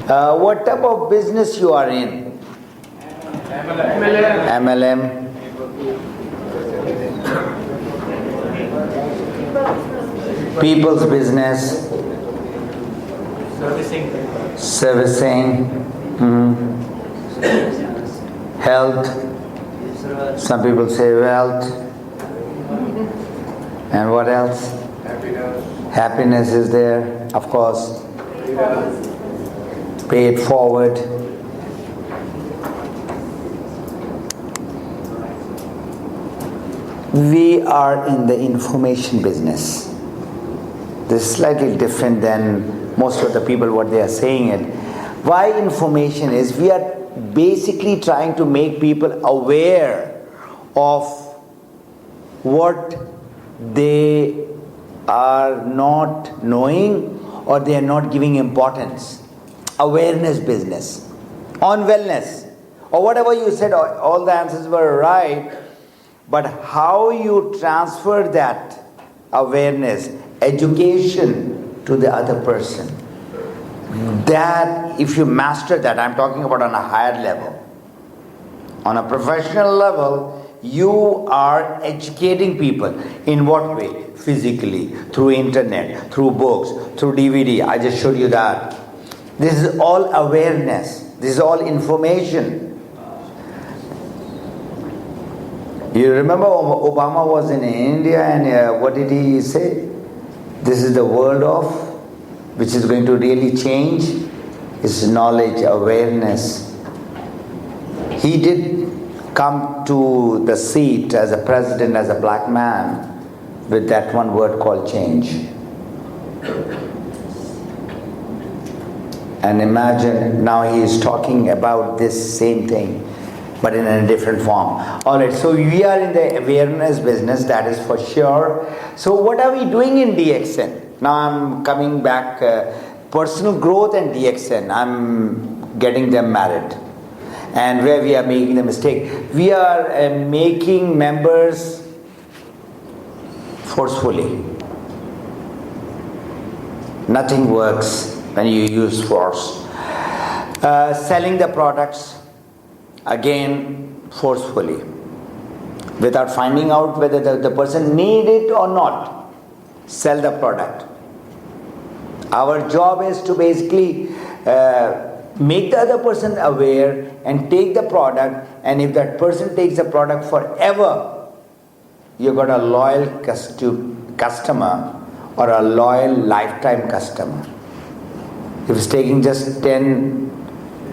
What type of business you are in? MLM. People's business. Servicing. Health. Some people say wealth. And what else? Happiness is there, of course. Pay it forward. We are in the information business. This is slightly different than most of the people what they are saying it. Why information is, we are basically trying to make people aware of what they are not knowing or they are not giving importance. Awareness business. On wellness. Or whatever you said, all the answers were right. But how you transfer that awareness, education to the other person. That, if you master that, I'm talking about on a higher level. On a professional level, you are educating people. In what way? Physically, through internet, through books, through DVD. I just showed you that. This is all awareness. This is all information. You remember Obama was in India and what did he say? This is the world of, which is going to really change, is knowledge, awareness. He did come to the seat as a president, as a black man, with that one word called change. And imagine now he is talking about this same thing, but in a different form. Alright, so we are in the awareness business, that is for sure. So what are we doing in DXN? Now I'm coming back, personal growth and DXN, I'm getting them married. And where we are making the mistake, we are making members forcefully. Nothing works when you use force. Selling the products, again forcefully, without finding out whether the person need it or not. Sell the product. Our job is to basically make the other person aware and take the product, and if that person takes the product forever, you got a loyal customer or a loyal lifetime customer. If it's taking just 10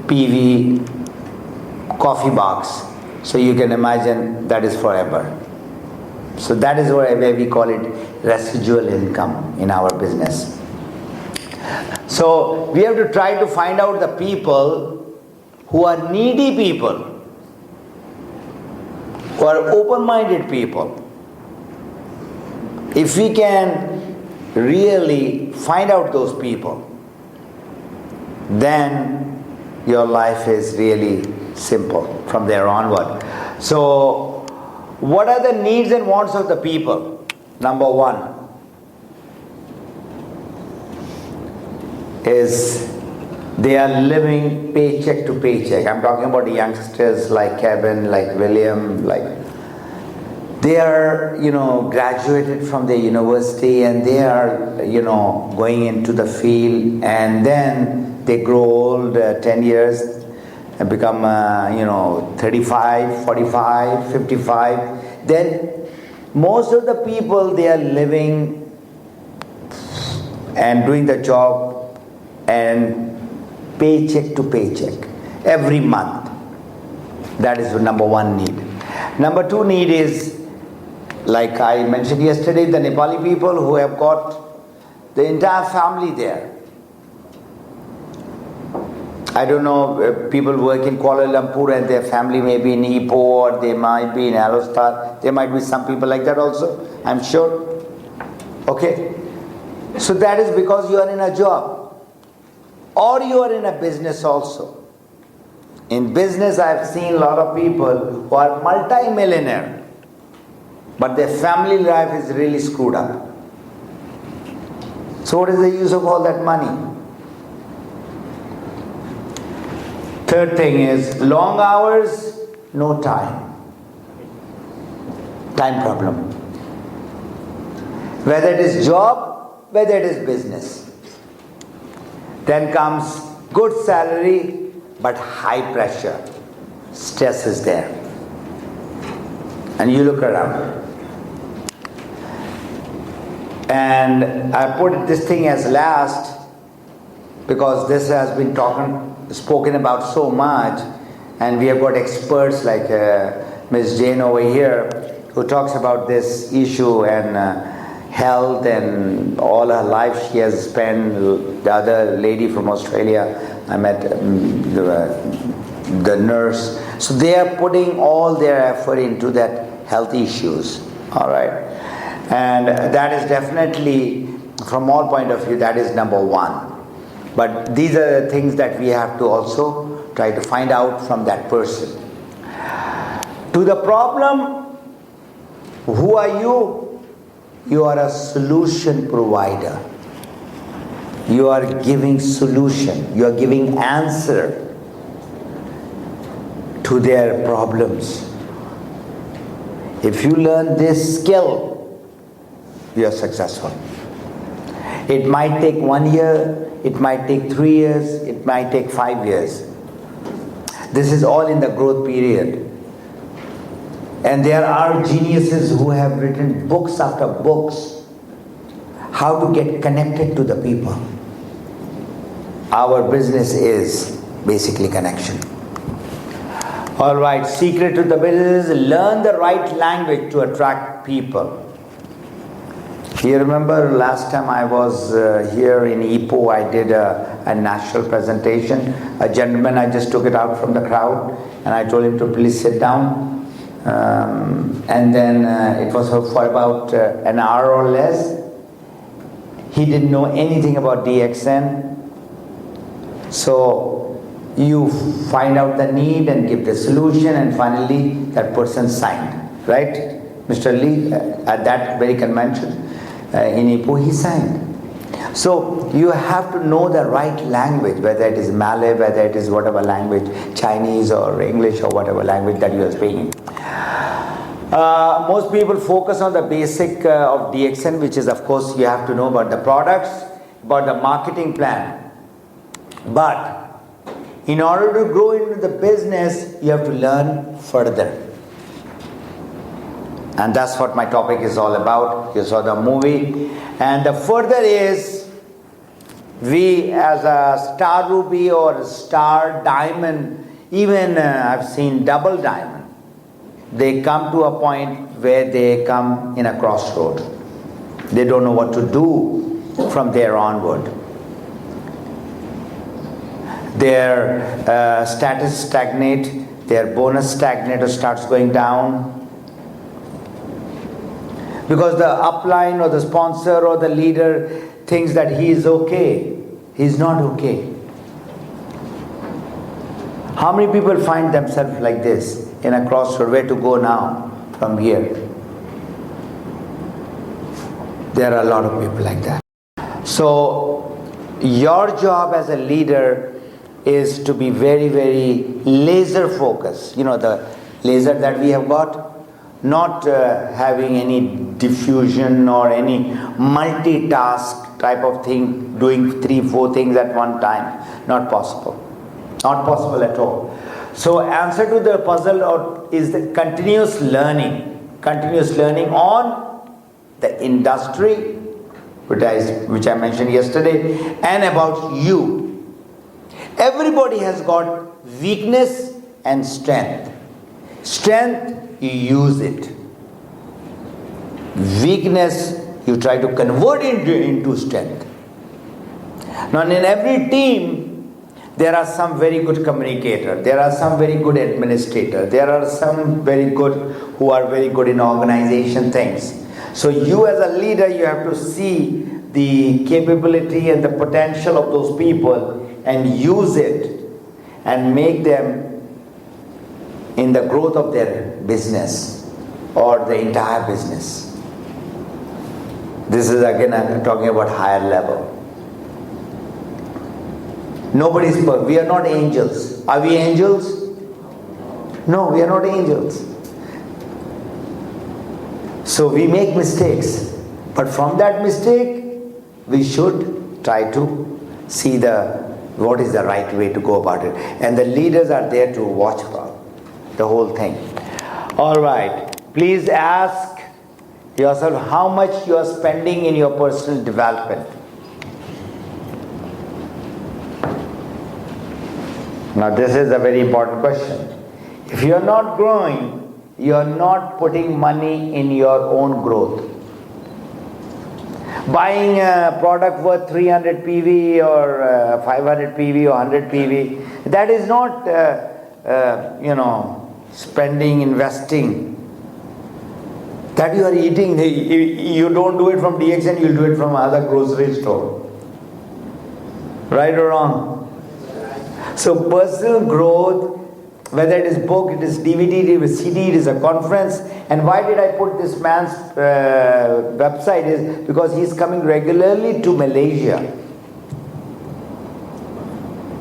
PV coffee box, so you can imagine that is forever. So that is where we call it residual income in our business. So we have to try to find out the people who are needy people, who are open-minded people. If we can really find out those people, then your life is really simple from there onward. So what are the needs and wants of the people? Number one is they are living paycheck to paycheck. I'm talking about youngsters like Kevin, like William, like they are, graduated from the university and they are, going into the field, and then they grow old, 10 years, and become, 35, 45, 55. Then most of the people, they are living and doing the job and paycheck to paycheck every month. That is the number one need. Number two need is, like I mentioned yesterday, the Nepali people who have got the entire family there. I don't know, people work in Kuala Lumpur and their family may be in Ipoh, or they might be in Alostar. There might be some people like that also, I'm sure. Okay? So that is because you are in a job. Or you are in a business also. In business, I have seen a lot of people who are multi-millionaire, but their family life is really screwed up. So what is the use of all that money? Third thing is long hours, no time. Time problem. Whether it is job, whether it is business. Then comes good salary, but high pressure. Stress is there. And you look around. And I put this thing as last because this has been spoken about so much, and we have got experts like Ms. Jane over here who talks about this issue and health, and all her life she has spent. The other lady from Australia, I met the nurse. So they are putting all their effort into that health issues. All right, and that is definitely, from all point of view, that is number one. But these are the things that we have to also try to find out from that person. To the problem, who are you? You are a solution provider. You are giving solution. You are giving answer to their problems. If you learn this skill, you are successful. It might take 1 year, it might take 3 years, it might take 5 years. This is all in the growth period. And there are geniuses who have written books after books how to get connected to the people. Our business is basically connection. All right, secret to the business is learn the right language to attract people. You remember last time I was here in Ipoh, I did a national presentation. A gentleman, I just took it out from the crowd and I told him to please sit down. And then it was for about an hour or less. He didn't know anything about DXN. So you find out the need and give the solution, and finally that person signed, right? Mr. Lee, at that very convention in Ipoh, he signed. So you have to know the right language, whether it is Malay, whether it is whatever language, Chinese or English or whatever language that you are speaking. Most people focus on the basic of DXN, which is, of course, you have to know about the products, about the marketing plan. But in order to grow into the business, you have to learn further. And that's what my topic is all about. You saw the movie. And the further is, we as a star ruby or star diamond, even I've seen double diamond, they come to a point where they come in a crossroad. They don't know what to do from there onward. Their status stagnate, their bonus stagnate or starts going down. Because the upline or the sponsor or the leader thinks that he is okay. He's not okay. How many people find themselves like this in a crossroad? Where to go now from here? There are a lot of people like that. So your job as a leader is to be very, very laser focused. You know, the laser that we have got, not having any diffusion or any multitask type of thing, doing 3-4 things at one time. Not possible. Not possible at all. So answer to the puzzle is the continuous learning. Continuous learning on the industry, which I mentioned yesterday, and about you. Everybody has got weakness and strength. Strength, you use it. Weakness, you try to convert it into strength. Now in every team, there are some very good communicators, there are some very good administrators, there are some very good who are very good in organization things. So you as a leader, you have to see the capability and the potential of those people and use it and make them in the growth of their business or the entire business. This is again, I'm talking about higher level. Nobody's perfect. We are not angels. Are we angels? No, we are not angels. So we make mistakes. But from that mistake, we should try to see what is the right way to go about it. And the leaders are there to watch about the whole thing. All right. Please ask yourself how much you are spending in your personal development. Now this is a very important question. If you are not growing, you are not putting money in your own growth. Buying a product worth 300 PV or 500 PV or 100 PV, that is not, spending, investing. That you are eating, you don't do it from DXN, you'll do it from other grocery store. Right or wrong? So personal growth, whether it is book, it is DVD, it is CD, it is a conference. And why did I put this man's website is because he's coming regularly to Malaysia.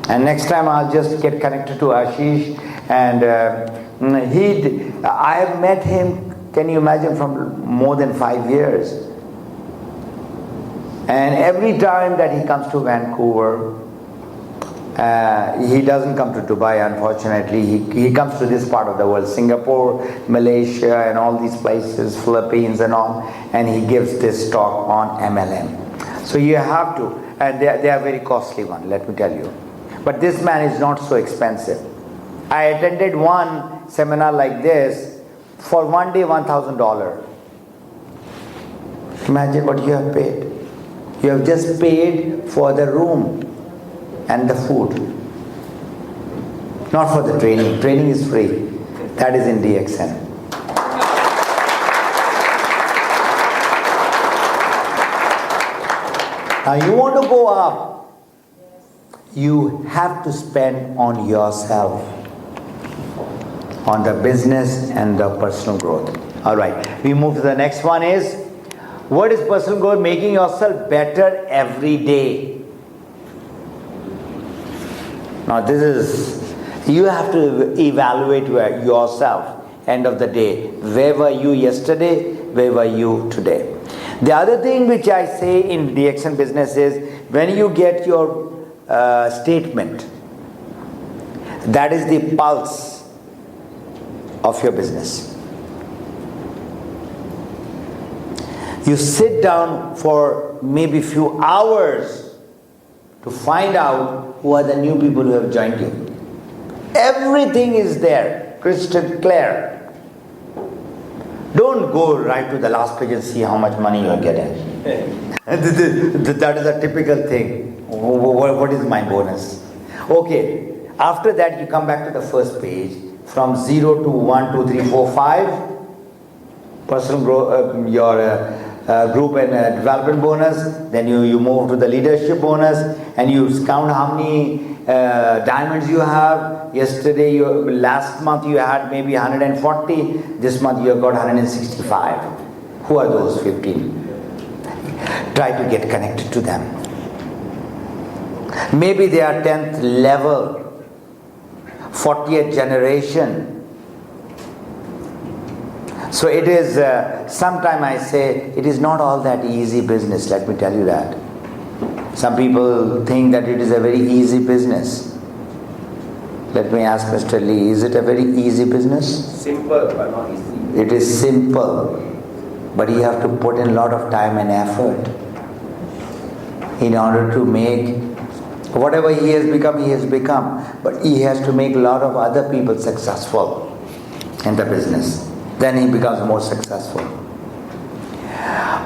And next time I'll just get connected to Ashish. And I have met him, can you imagine, from more than 5 years. And every time that he comes to Vancouver, he doesn't come to Dubai, unfortunately. He comes to this part of the world, Singapore, Malaysia, and all these places, Philippines and all, and he gives this talk on MLM. So you have to, and they are very costly one, let me tell you. But this man is not so expensive. I attended one seminar like this for one day, $1,000. Imagine what you have paid. You have just paid for the room and the food, not for the training. Training is free. That is in DXN. Now you want to go up, you have to spend on yourself, on the business and the personal growth. All right, we move to the next one is, what is personal growth? Making yourself better every day. Now this is, you have to evaluate yourself, end of the day. Where were you yesterday? Where were you today? The other thing which I say in DXN business is, when you get your statement, that is the pulse of your business. You sit down for maybe few hours to find out who are the new people who have joined you. Everything is there, crystal clear. Don't go right to the last page and see how much money you are getting. That is a typical thing. What is my bonus? Okay, after that you come back to the first page. From 0 to 1, 2, 3, 4, 5. Personal growth, your group and development bonus. Then you move to the leadership bonus, and you count how many diamonds you have. Yesterday, last month you had maybe 140. This month you have got 165. Who are those 15? Try to get connected to them. Maybe they are 10th level, 40th generation. So it is, sometime I say, it is not all that easy business, let me tell you that. Some people think that it is a very easy business. Let me ask Mr. Lee, is it a very easy business? Simple but not easy. It is simple, but you have to put in a lot of time and effort in order to make whatever he has become, but he has to make a lot of other people successful in the business. Then he becomes more successful.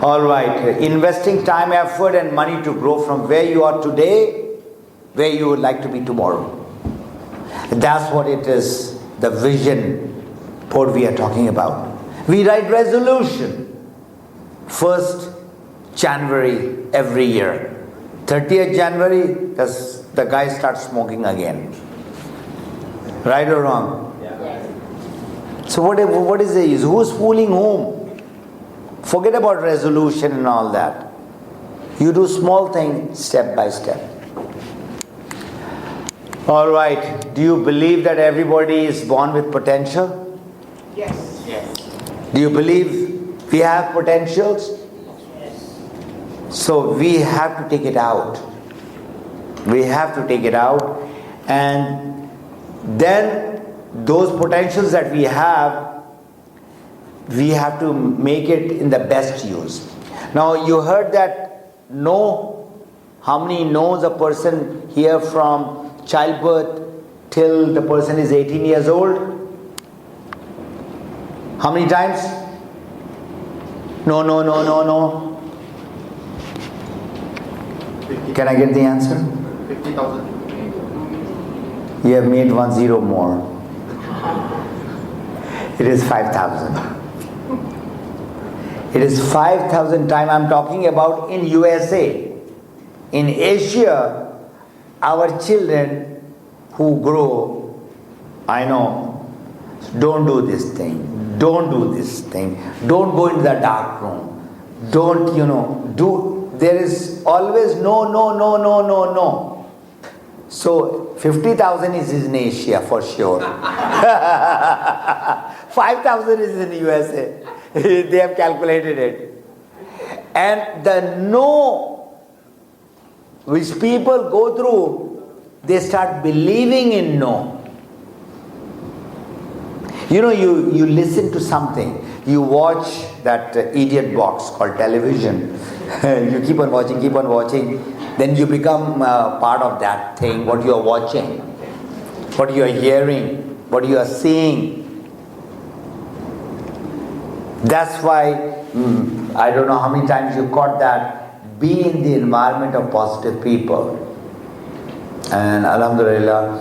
All right, investing time, effort and money to grow from where you are today, where you would like to be tomorrow. That's what it is, the vision board we are talking about. We write resolution. 1st January every year. 30th January, the guy starts smoking again. Right or wrong? So what is the use? Who's fooling whom? Forget about resolution and all that. You do small things step by step. All right. Do you believe that everybody is born with potential? Yes. Yes. Do you believe we have potentials? So we have to take it out. We have to take it out, and then those potentials that we have to make it in the best use. Now you heard that no, how many no's a person hear from childbirth till the person is 18 years old? How many times? No, no, no, no, no. Can I get the answer? 50,000. You have made 10 more. It is 5,000. It is 5,000 times. I'm talking about in USA. In Asia, our children who grow, I know, don't do this thing, don't do this thing, don't go into the dark room, don't, do. There is always no, no, no, no, no, no. So 50,000 is in Asia for sure. 5,000 is in USA. They have calculated it. And the no which people go through, they start believing in no. You listen to something, you watch that idiot box called television. You keep on watching, then you become part of that thing, what you are watching, what you are hearing, what you are seeing. That's why, I don't know how many times you caught that, be in the environment of positive people. And Alhamdulillah,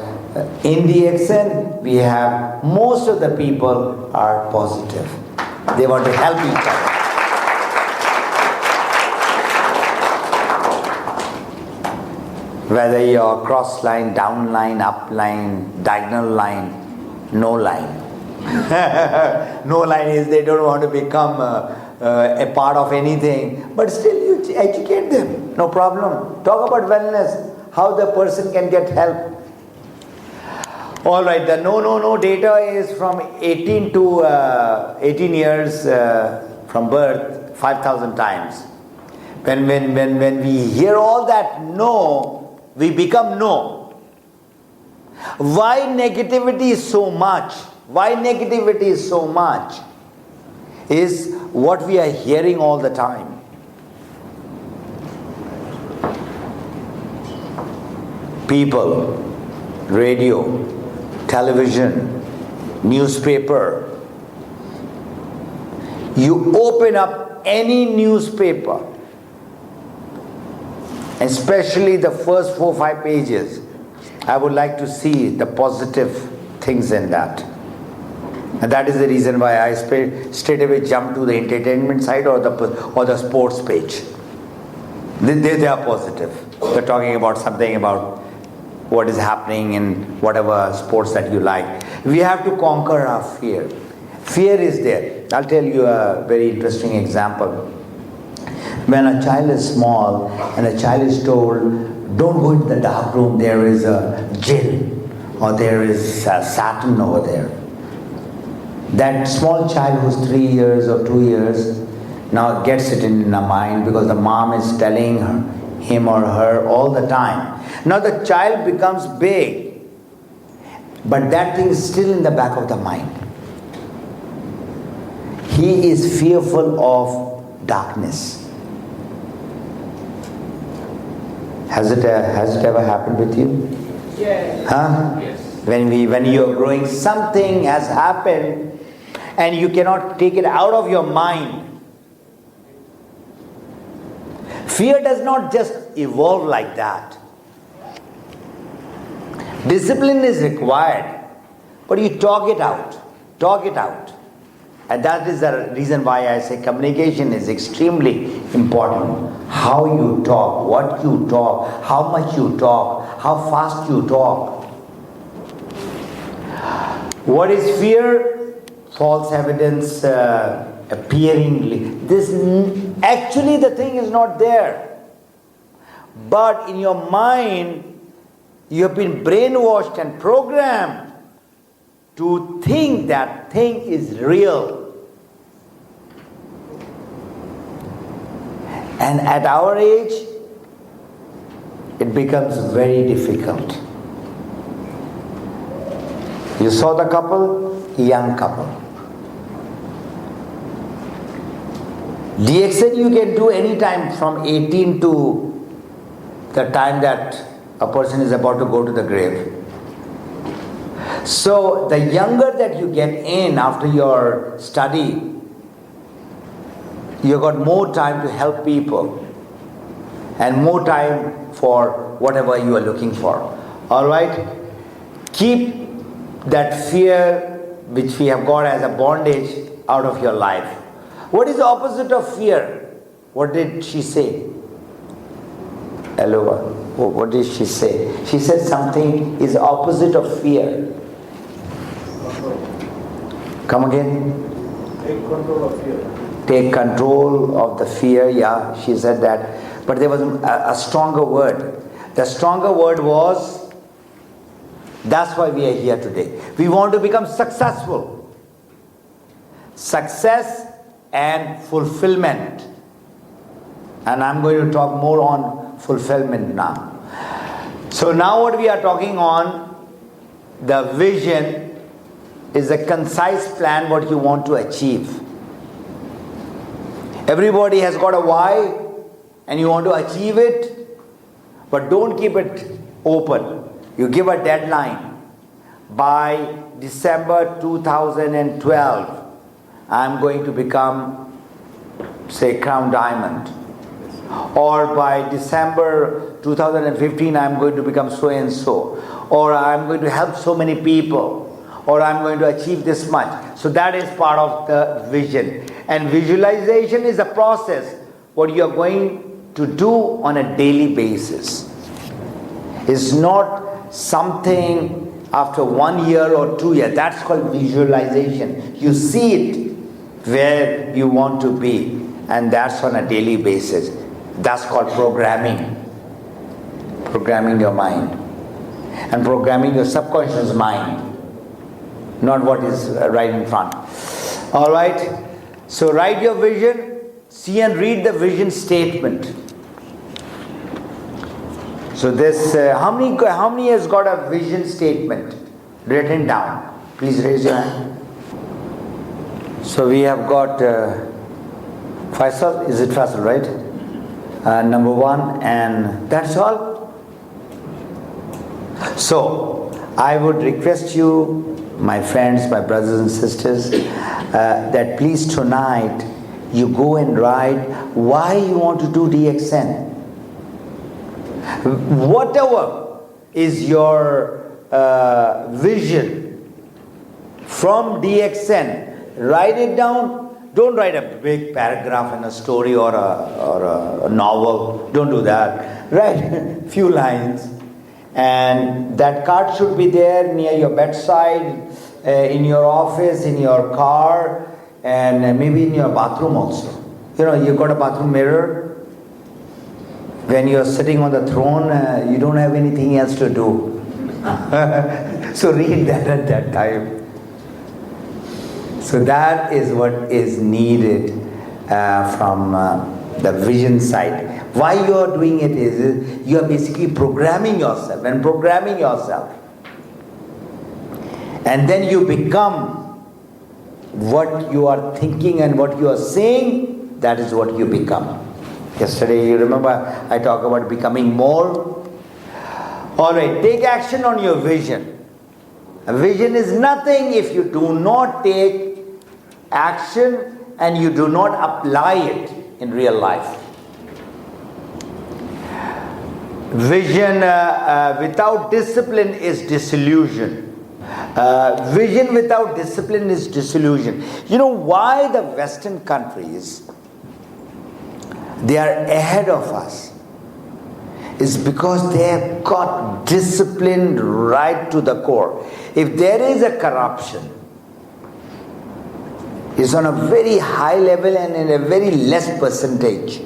in the XN, we have most of the people are positive. They want to help each other. Whether you're cross line, down line, up line, diagonal line, no line. No line is they don't want to become a part of anything, but still you educate them, no problem. Talk about wellness, how the person can get help. All right, the no data is from 18 to 18 years from birth, 5,000 times. When we hear all that no, we become no. Why negativity is so much? Why negativity is so much? Is what we are hearing all the time. People, radio, television, newspaper. You open up any newspaper, especially the first 4-5 pages, I would like to see the positive things in that. And that is the reason why I straight away jump to the entertainment side or the sports page. They are positive. They're talking about something about what is happening in whatever sports that you like. We have to conquer our fear. Fear is there. I'll tell you a very interesting example. When a child is small and a child is told, don't go into the dark room, there is a jinn or there is a Satan over there. That small child who's 3 years or 2 years now gets it in the mind because the mom is telling him or her all the time. Now the child becomes big, but that thing is still in the back of the mind. He is fearful of darkness. Has it ever happened with you? Yes. Huh? Yes. When you are growing, something has happened and you cannot take it out of your mind. Fear does not just evolve like that. Discipline is required, but you talk it out. Talk it out. And that is the reason why I say communication is extremely important. How you talk, what you talk, how much you talk, how fast you talk. What is fear? False evidence appearing. Actually the thing is not there. But in your mind, You have been brainwashed and programmed to think that thing is real. And at our age, it becomes very difficult. You saw the couple, young couple. DXN you can do any time from 18 to the time that a person is about to go to the grave. So the younger that you get in after your study, you got more time to help people and more time for whatever you are looking for. Alright? Keep that fear which we have got as a bondage out of your life. What is the opposite of fear? What did she say? Hello. What did she say? She said something is opposite of fear. Come again? Take control of fear. Take control of the fear. Yeah, she said that. But there was a stronger word. The stronger word was, that's why we are here today. We want to become successful. Success and fulfillment. And I'm going to talk more on fulfillment now. So now what we are talking on, the vision is a concise plan what you want to achieve. Everybody has got a why and you want to achieve it, but don't keep it open. You give a deadline. By December 2012, I'm going to become, say, Crown Diamond. Or by December 2015, I'm going to become so and so. Or I'm going to help so many people. Or I'm going to achieve this much. So that is part of the vision. And visualization is a process what you are going to do on a daily basis. It's not something after 1 year or 2 years. That's called visualization. You see it where you want to be, and that's on a daily basis. That's called programming. Programming your mind. And programming your subconscious mind. Not what is right in front. Alright? So write your vision, see and read the vision statement. So this, how many has got a vision statement written down? Please raise your hand. So we have got Faisal, is it Faisal, right? Number 1, and that's all. So I would request you, my friends, my brothers and sisters, that please tonight you go and write why you want to do DXN. Whatever is your vision from DXN, write it down. Don't write a big paragraph in a story or a novel. Don't do that. Write a few lines. And that card should be there near your bedside, in your office, in your car, and maybe in your bathroom also. You know, you've got a bathroom mirror. When you're sitting on the throne, you don't have anything else to do. So read that at that time. So that is what is needed from the vision side. Why you are doing it is you are basically programming yourself and programming yourself. And then you become what you are thinking and what you are saying, that is what you become. Yesterday, you remember I talked about becoming more. Alright, take action on your vision. A vision is nothing if you do not take action and you do not apply it in real life. Vision without discipline is disillusion. Vision without discipline is disillusion. You know why the Western countries, they are ahead of us? Is because they have got discipline right to the core. If there is a corruption, it's on a very high level and in a very less percentage.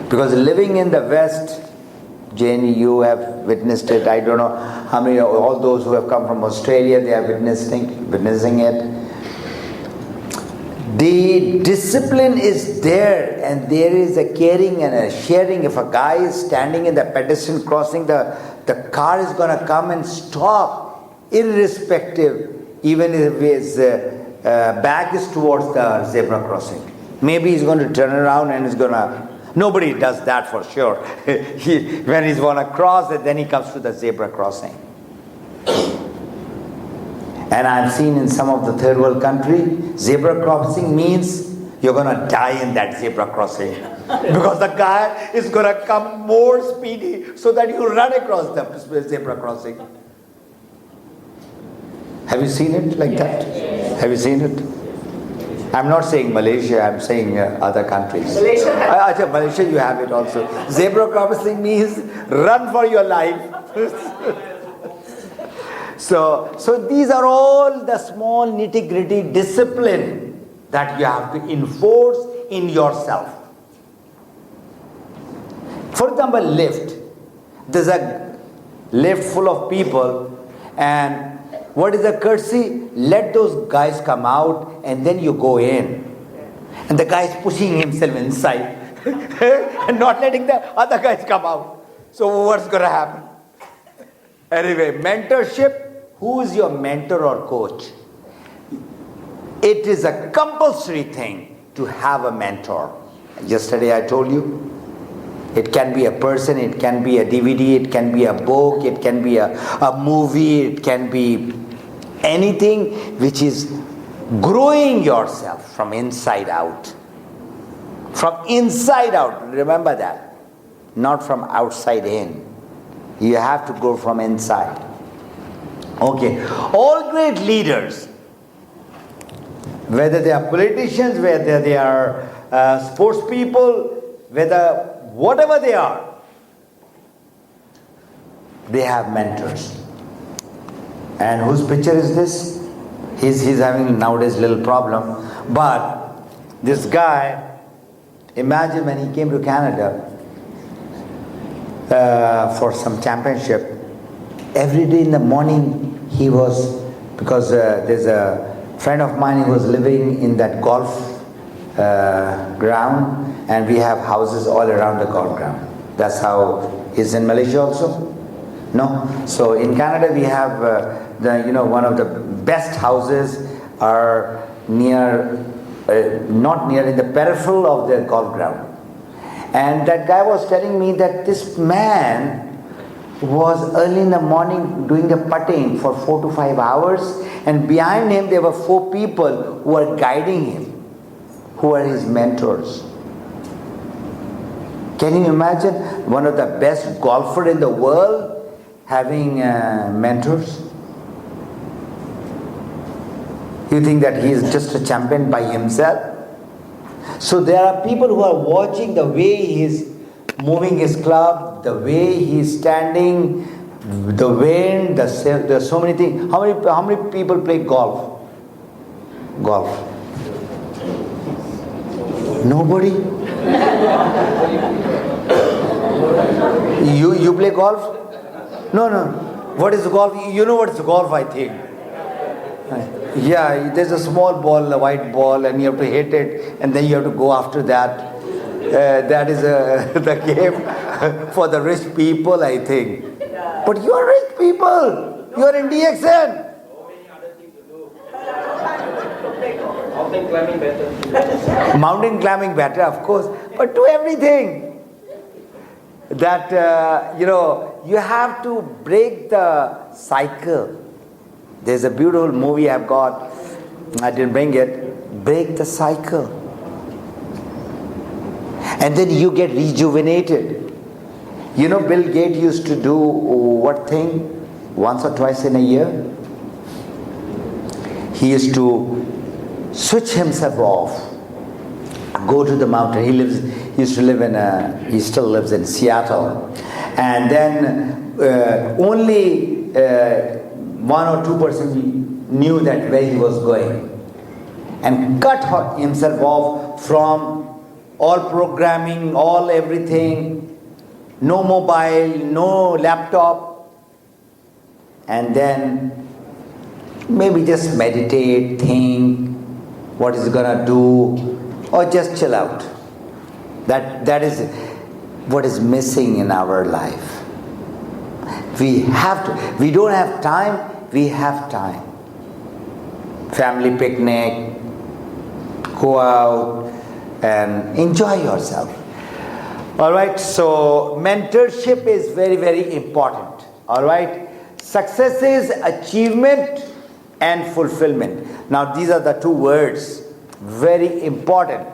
Because living in the West Jane, you have witnessed it. I don't know how many, all those who have come from Australia, they are witnessing it. The discipline is there, and there is a caring and a sharing. If a guy is standing in the pedestrian crossing, the car is going to come and stop, irrespective, even if his back is towards the zebra crossing. Maybe he's going to turn around and he's going to... Nobody does that for sure. When he's going to cross it, then he comes to the zebra crossing. And I've seen in some of the third world country, zebra crossing means you're going to die in that zebra crossing. Because the guy is going to come more speedy so that you run across the zebra crossing. Have you seen it like that? Have you seen it? I'm not saying Malaysia, I'm saying other countries. Malaysia, you have it also. Zebra crossing means run for your life. So these are all the small nitty-gritty discipline that you have to enforce in yourself. For example, lift. There's a lift full of people, and what is the courtesy? Let those guys come out and then you go in. And the guy is pushing himself inside and not letting the other guys come out. So what's going to happen? Anyway, mentorship. Who is your mentor or coach? It is a compulsory thing to have a mentor. Yesterday I told you, it can be a person, it can be a DVD, it can be a book, it can be a movie, it can be anything which is growing yourself from inside out. From inside out, remember that. Not from outside in. You have to go from inside. Okay, all great leaders, whether they are politicians, whether they are sports people, whether whatever they are, they have mentors. And whose picture is this? He's having nowadays little problem. But this guy, imagine when he came to Canada for some championship, every day in the morning he was, because there's a friend of mine who was living in that golf ground, and we have houses all around the golf ground. That's how he's in Malaysia also? No. So in Canada we have one of the best houses are near, not near, in the peripheral of the golf ground. And that guy was telling me that this man was early in the morning doing the putting for 4 to 5 hours, and behind him there were 4 people who were guiding him, who were his mentors. Can you imagine one of the best golfers in the world having mentors? You think that he is just a champion by himself? So there are people who are watching the way he is moving his club, the way he is standing, the wind, there's so many things. How many people play golf? Nobody? You play golf? No. What is golf? You know what is golf, I think. Yeah, there's a small ball, a white ball, and you have to hit it, and then you have to go after that. That is the game for the rich people, I think. But you are rich people. You are in DXN. So many other things to do. Mountain climbing better. Mountain climbing better, of course. But do everything. That, you have to break the cycle. There's a beautiful movie I've got. I didn't bring it. Break the cycle. And then you get rejuvenated. Bill Gates used to do what thing? Once or twice in a year? He used to switch himself off. Go to the mountain. He still lives in Seattle. And then only 1 or 2% knew that where he was going. And cut himself off from all programming, all everything. no mobile, no laptop, and then maybe just meditate, think what is gonna do, or just chill out. That is what is missing in our life. We don't have time, we have time. Family picnic, go out and enjoy yourself. Alright, so mentorship is very, very important. Alright, success is achievement and fulfillment. Now these are the two words, very important.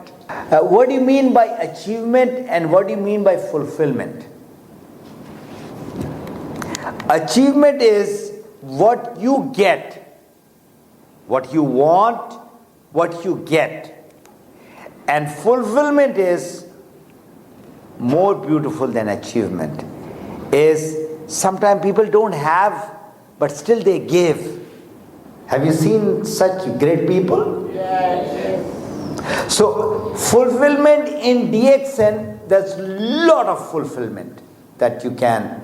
What do you mean by achievement and what do you mean by fulfillment? Achievement is what you get, what you want, what you get. And fulfillment is more beautiful than achievement. Is sometimes people don't have, but still they give. Have you seen such great people? Yes. So fulfillment in DXN, there's a lot of fulfillment that you can.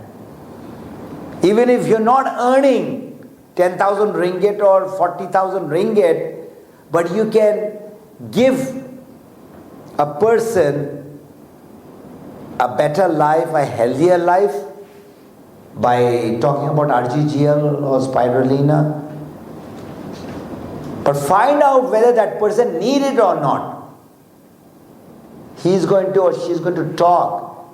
Even if you're not earning 10,000 ringgit or 40,000 ringgit, but you can give a person a better life, a healthier life by talking about RGGL or spirulina. But find out whether that person needs it or not. He's going to or she's going to talk.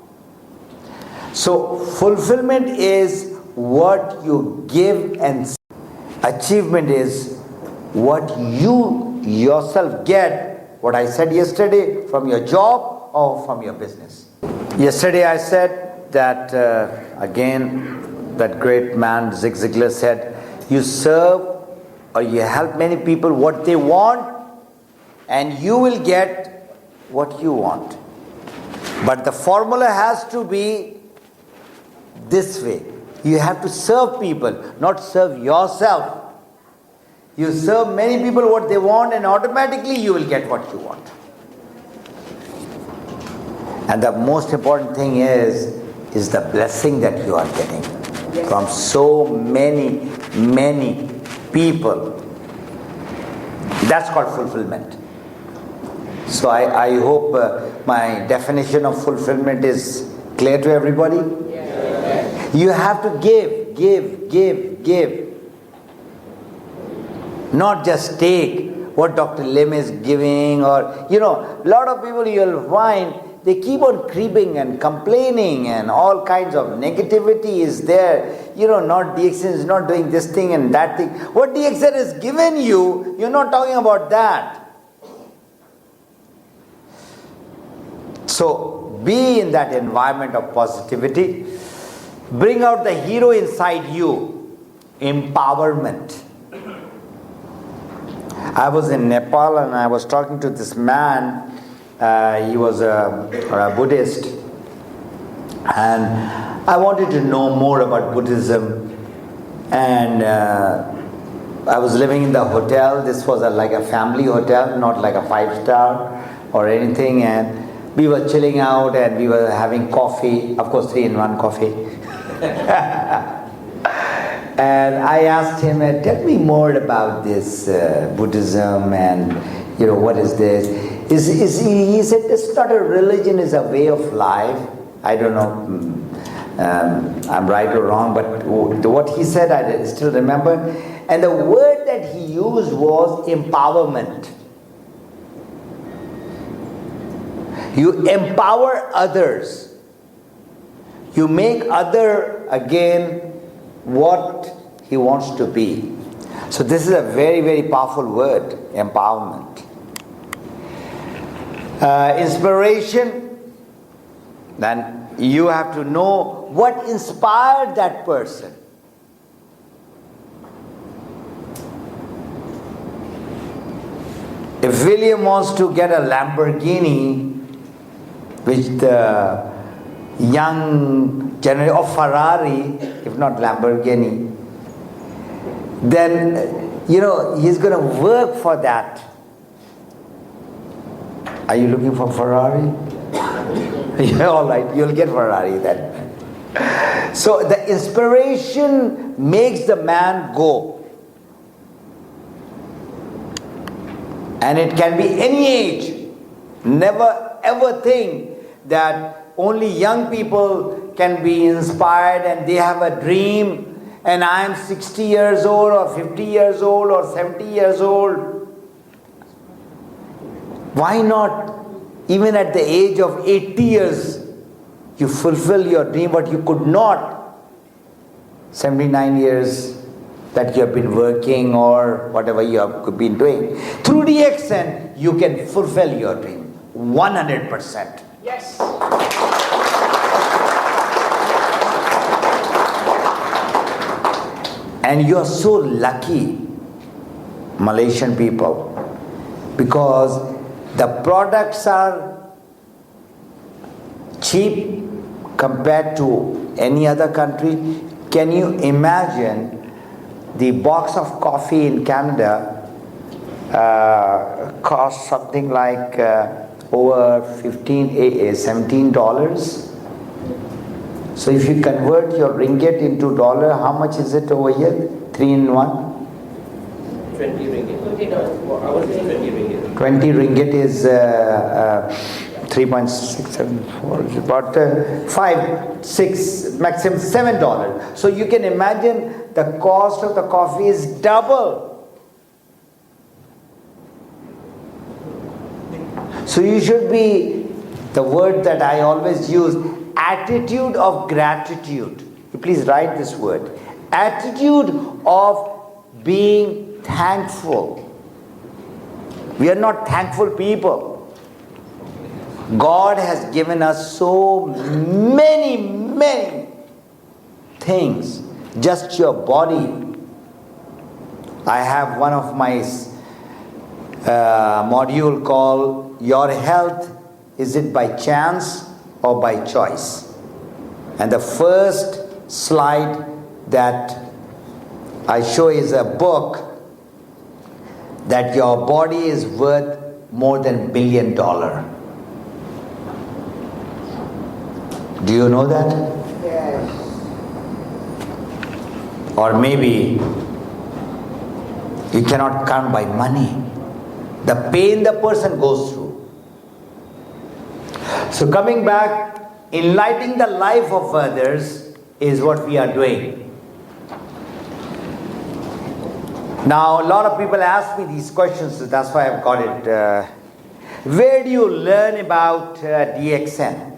So fulfillment is what you give, and achievement is what you yourself get, what I said yesterday, from your job or from your business. Yesterday I said that, again, that great man Zig Ziglar said, you serve or you help many people what they want and you will get what you want. But the formula has to be this way. You have to serve people, not serve yourself. You serve many people what they want and automatically you will get what you want. And the most important thing is the blessing that you are getting from so many people. That's called fulfillment. So I hope my definition of fulfillment is clear to everybody. You have to give. Not just take what Dr. Lim is giving, or, a lot of people you'll find, they keep on creeping and complaining and all kinds of negativity is there. Not DXN is not doing this thing and that thing. What DXN has given you, you're not talking about that. So be in that environment of positivity. Bring out the hero inside you. Empowerment. I was in Nepal and I was talking to this man. He was a Buddhist, and I wanted to know more about Buddhism. And I was living in the hotel. This was like a family hotel, not like a 5-star or anything. And we were chilling out and we were having coffee, of course 3-in-1 coffee. And I asked him, tell me more about this Buddhism and what is this? He said, it's not a religion, it's a way of life. I don't know, I'm right or wrong, but what he said I still remember. And the word that he used was empowerment. You empower others. You make other, again, what he wants to be. So this is a very, very powerful word, empowerment. Inspiration, then you have to know what inspired that person. If William wants to get a Lamborghini, which the young generation, or Ferrari, if not Lamborghini, then he's going to work for that. Are you looking for Ferrari? Yeah, all right, you'll get Ferrari then. So the inspiration makes the man go. And it can be any age. Never ever think that only young people can be inspired and they have a dream and I am 60 years old or 50 years old or 70 years old. Why not, even at the age of 80 years, you fulfill your dream, but you could not 79 years that you have been working or whatever you have been doing. Through DXN, you can fulfill your dream 100%. Yes. And you are so lucky, Malaysian people, because the products are cheap compared to any other country. Can you imagine the box of coffee in Canada costs something like over $17. So if you convert your ringgit into dollar, how much is it over here? 3 in 1? 20 ringgit. I was saying 20 ringgit. 20 ringgit is 3.674, is about 5, 6, maximum $7. So you can imagine the cost of the coffee is double. So you should be, the word that I always use, attitude of gratitude. You please write this word. Attitude of being thankful. We are not thankful people. God has given us so many things. Just your body. I have one of my module called Your Health, is it by chance or by choice? And the first slide that I show is a book that your body is worth more than $1 billion. Do you know that? Yes. Or maybe you cannot count by money the pain the person goes through. So coming back, enlightening the life of others is what we are doing. Now a lot of people ask me these questions, so that's why I've got it. Where do you learn about DXN?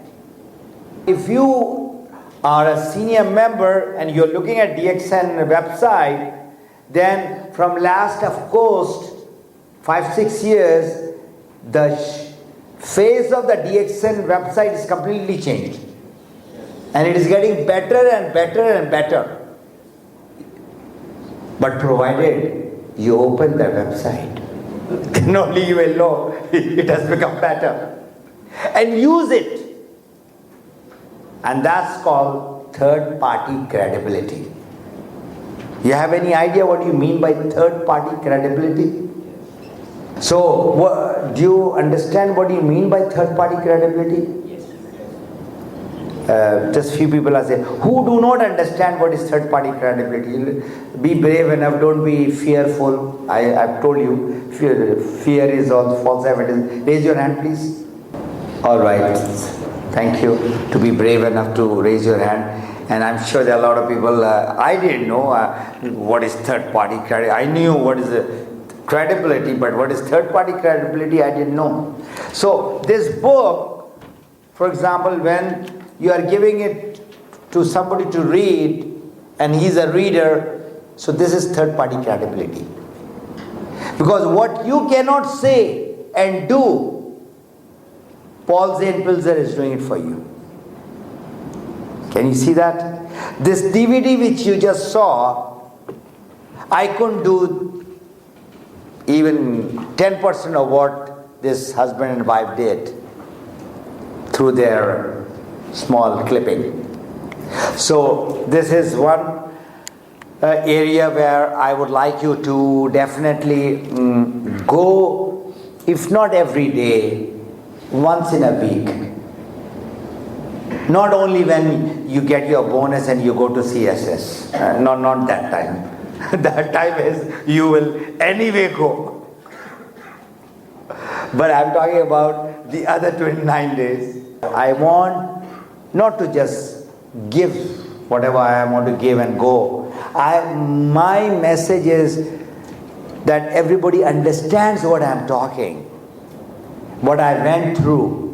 If you are a senior member and you're looking at DXN website, then from last, of course, 5-6 years, the face of the DXN website is completely changed. And it is getting better and better and better. But provided you open the website, then only you will know it has become better. And use it. And that's called third-party credibility. You have any idea what you mean by third-party credibility? So, do you understand what you mean by third-party credibility? Yes. Just few people are saying, who do not understand what is third-party credibility? Be brave enough, don't be fearful. I've told you, fear is all false evidence. Raise your hand, please. All right. Thank you to be brave enough to raise your hand. And I'm sure there are a lot of people, I didn't know what is third-party credibility. I knew what is credibility, but what is third-party credibility, I didn't know. So this book, for example, when you are giving it to somebody to read, and he's a reader, so this is third-party credibility. Because what you cannot say and do, Paul Zane Pilzer is doing it for you. Can you see that? This DVD which you just saw, I couldn't do even 10% of what this husband and wife did through their small clipping. So this is one area where I would like you to definitely go, if not every day, once in a week. Not only when you get your bonus and you go to CSS. Not that time. That time is you will anyway go. But I'm talking about the other 29 days. I want not to just give whatever I want to give and go. My message is that everybody understands what I'm talking, what I went through.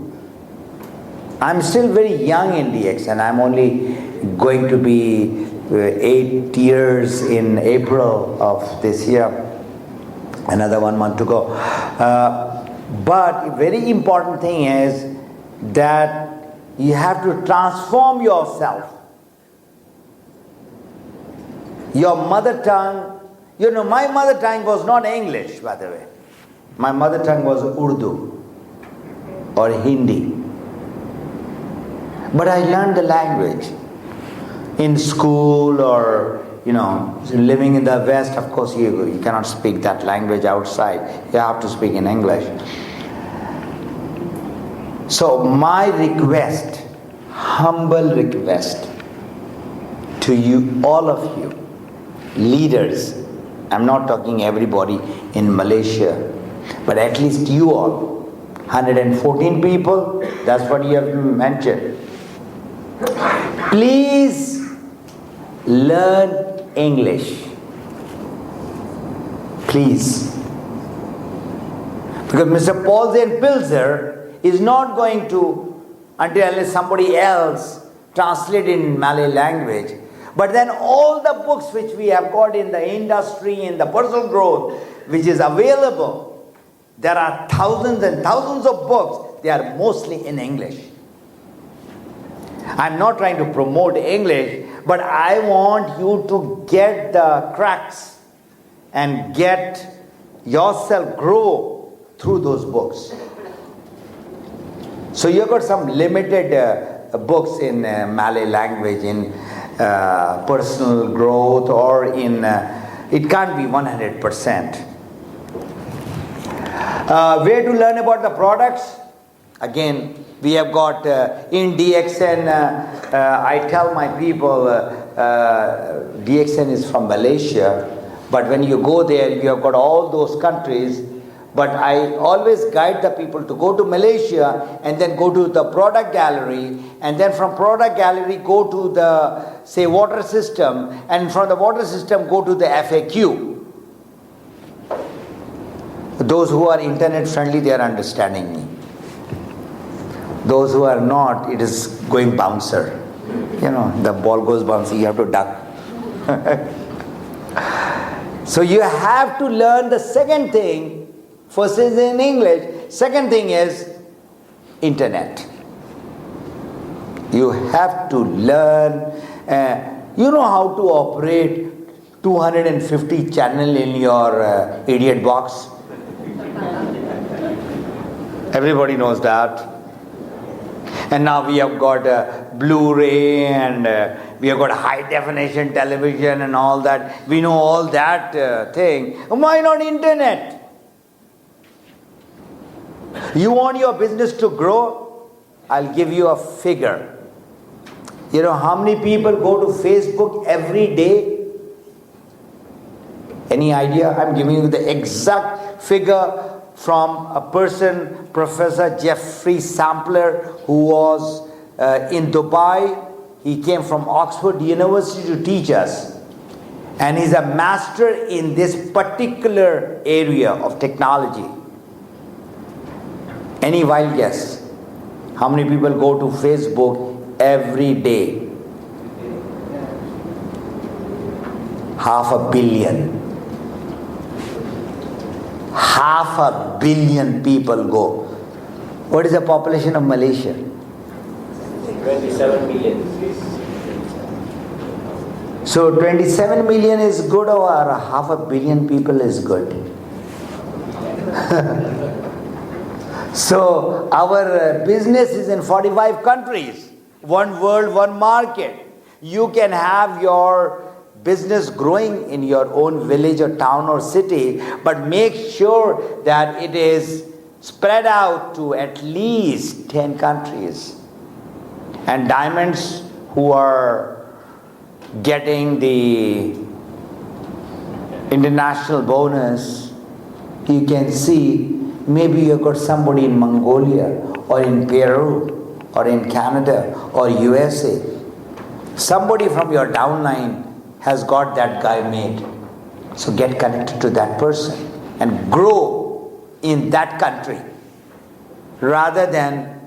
I'm still very young in DX, and I'm only going to be 8 years in April of this year. Another 1 month to go. But a very important thing is that you have to transform yourself. Your mother tongue, my mother tongue was not English, by the way. My mother tongue was Urdu or Hindi. But I learned the language in school or, living in the West. Of course, you cannot speak that language outside. You have to speak in English. So my request, humble request to you, all of you, leaders, I'm not talking everybody in Malaysia, but at least you all, 114 people, that's what you have mentioned. Please learn English. Please. Because Mr. Paul Zane Pilzer is not going to, unless somebody else translate in Malay language. But then all the books which we have got in the industry, in the personal growth, which is available, there are thousands and thousands of books. They are mostly in English. I'm not trying to promote English, but I want you to get the cracks and get yourself grow through those books. So you've got some limited books in Malay language, in personal growth, or in, it can't be 100%. Where to learn about the products? Again, we have got in DXN, I tell my people, DXN is from Malaysia, but when you go there, you have got all those countries. But I always guide the people to go to Malaysia and then go to the product gallery, and then from product gallery go to the, say, water system, and from the water system go to the FAQ. Those who are internet friendly, they are understanding me. Those who are not, it is going bouncer. The ball goes bouncy, you have to duck. So you have to learn the second thing. First is in English. Second thing is internet. You have to learn. You know how to operate 250 channel in your idiot box? Everybody knows that. And now we have got Blu-ray, and we have got high definition television and all that. We know all that thing. Why not internet? You want your business to grow? I'll give you a figure. You know how many people go to Facebook every day? Any idea? I'm giving you the exact figure from a person, Professor Jeffrey Sampler, who was in Dubai. He came from Oxford University to teach us. And he's a master in this particular area of technology. Any wild guess? How many people go to Facebook every day? 500 million. 500 million people go. What is the population of Malaysia? 27 million. So 27 million is good, or 500 million people is good? So our business is in 45 countries. One world, one market. You can have your business growing in your own village or town or city, but make sure that it is spread out to at least 10 countries. And diamonds who are getting the international bonus, you can see maybe you've got somebody in Mongolia or in Peru or in Canada or USA. Somebody from your downline has got that guy made. So get connected to that person and grow in that country rather than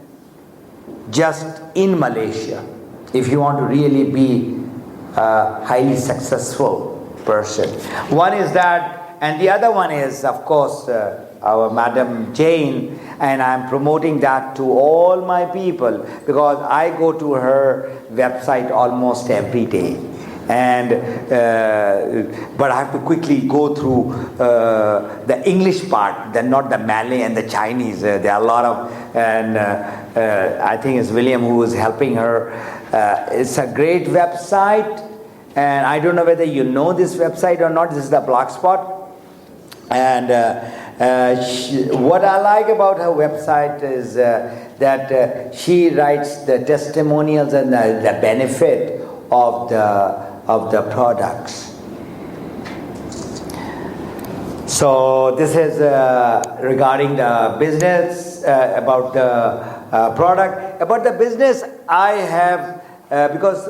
just in Malaysia. If you want to really be a highly successful person. One is that, and the other one is, of course, our Madam Jane, and I'm promoting that to all my people because I go to her website almost every day. And but I have to quickly go through the English part, then not the Malay and the Chinese. There are a lot of, and I think it's William who is helping her. It's a great website, and I don't know whether you know this website or not. This is the Blogspot, and what I like about her website is that she writes the testimonials and the benefit of the products. So this is regarding the business, about the product. About the business, I have, because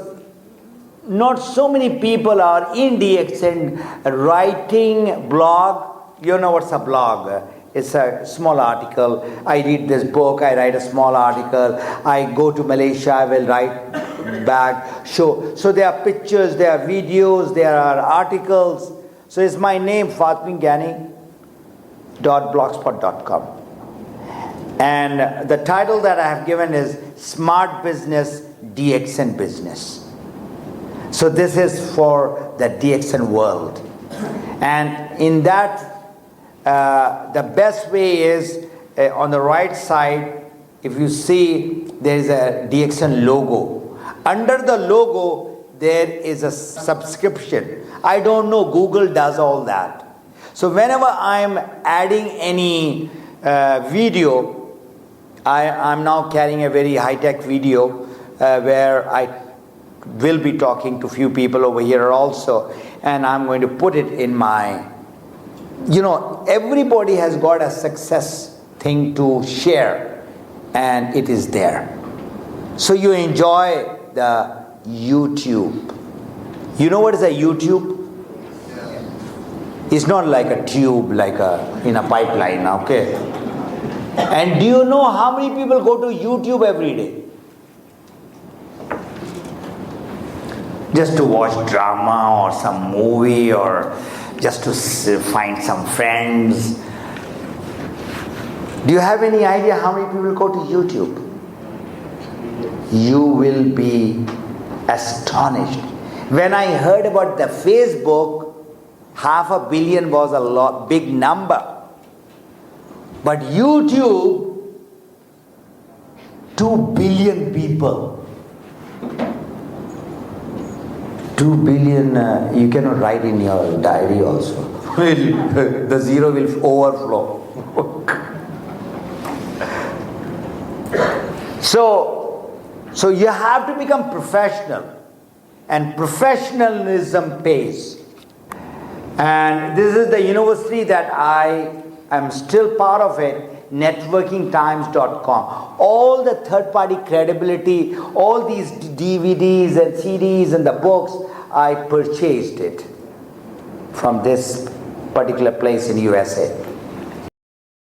not so many people are in DXN writing blog. You know what's a blog? It's a small article. I read this book, I write a small article. I go to Malaysia, I will write back. So there are pictures, there are videos, there are articles. So it's my name, Fatemi Ghani .blogspot.com. And the title that I have given is Smart Business DXN Business. So this is for the DXN world. And in that, the best way is on the right side, if you see there is a DXN logo. Under the logo, there is a subscription. I don't know, Google does all that. So whenever I'm adding any video, I'm now carrying a very high-tech video where I will be talking to few people over here also, and I'm going to put it in my, everybody has got a success thing to share, and it is there. So you enjoy the YouTube. You know what is a YouTube? It's not like a tube, like in a pipeline, okay? And do you know how many people go to YouTube every day? Just to watch drama or some movie or just to find some friends. Do you have any idea how many people go to YouTube? You will be astonished. When I heard about the Facebook, 500 million was a big number. But YouTube, 2 billion people. 2 billion, you cannot write in your diary also. The zero will overflow. So you have to become professional, and professionalism pays. And this is the university that I am still part of it, networkingtimes.com. All the third-party credibility, all these DVDs and CDs and the books, I purchased it from this particular place in USA.